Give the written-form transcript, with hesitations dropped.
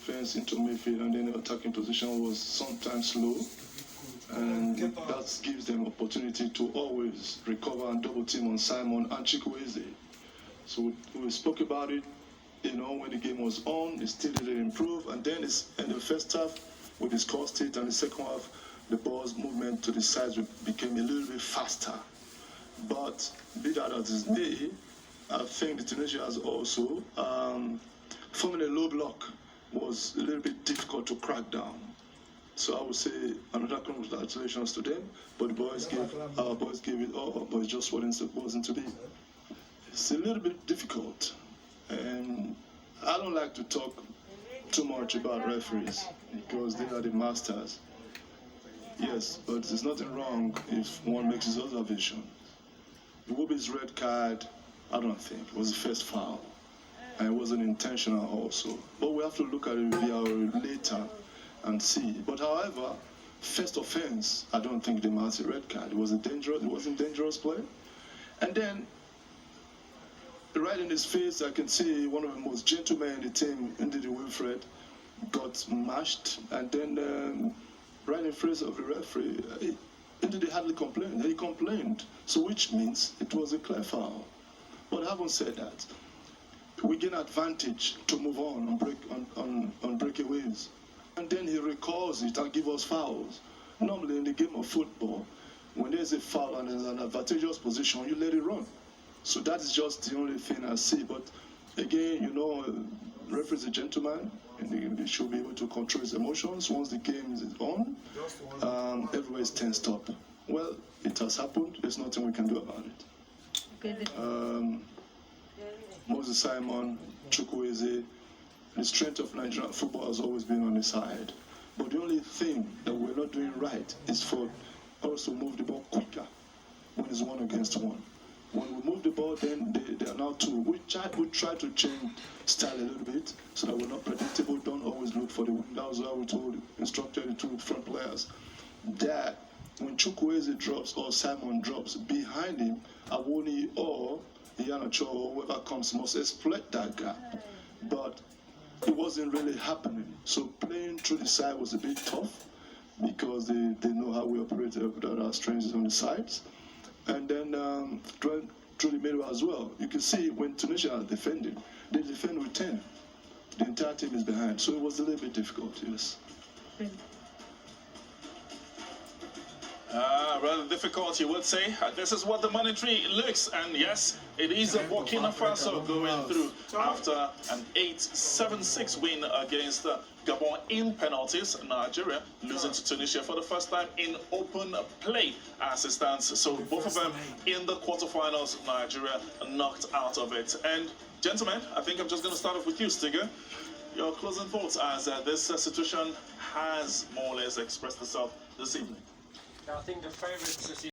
defense into midfield, and then the attacking position was sometimes slow. And that gives them opportunity to always recover and double team on Simon and Chukwueze. So we spoke about it, when the game was on, it still didn't improve. And then in the first half, we discussed it, and the second half, the ball's movement to the sides became a little bit faster. But be that as it may, I think the Tunisia has also forming a low block was a little bit difficult to crack down. So I would say another congratulations to them. But our boys gave it all, but it just wasn't to be. It's a little bit difficult, and I don't like to talk too much about referees because they are the masters. Yes, but there's nothing wrong if one makes his observation. Iwobi's red card, I don't think, it was the first foul. And it wasn't intentional also. But we have to look at it later and see. But however, first offense, I don't think they marked a red card. It wasn't dangerous play. And then, right in his face, I can see one of the most gentlemen in the team, Ndidi Wilfred, got mashed. And then, right in face of the referee, Ndidi hardly complained. He complained. So which means it was a clear foul. But having said that, we gain advantage to move on breakaways. And then he recalls it and gives us fouls. Normally in the game of football, when there's a foul and there's an advantageous position, you let it run. So that is just the only thing I see. But again, the referee is a gentleman, and he should be able to control his emotions. Once the game is on, everywhere is tensed up. Well, it has happened. There's nothing we can do about it. Moses Simon, Chukwueze, the strength of Nigerian football has always been on his side. But the only thing that we're not doing right is for us to move the ball quicker when it's 1 against 1. When we move the ball, then they are now 2. We try to change style a little bit so that we're not predictable. Don't always look for the win. That was how we instructed the 2 front players. That when Chukwueze drops or Simon drops, behind him, Awoni or Iheanacho or whoever comes must exploit that gap. But it wasn't really happening. So playing through the side was a bit tough because they know how we operate without our strengths on the sides. And then through the middle as well. You can see when Tunisia is defending, they defend with 10. The entire team is behind. So it was a little bit difficult, yes. Rather difficult, you would say. This is what the monetary looks, and yes, it is Burkina Faso going through after an 8-7-6 win against Gabon in penalties. Nigeria losing to Tunisia for the first time in open play as it stands. So both of them in the quarterfinals, Nigeria knocked out of it. And gentlemen, I think I'm just going to start off with you, Stiger. Your closing thoughts as this situation has more or less expressed itself this evening. I think the favourites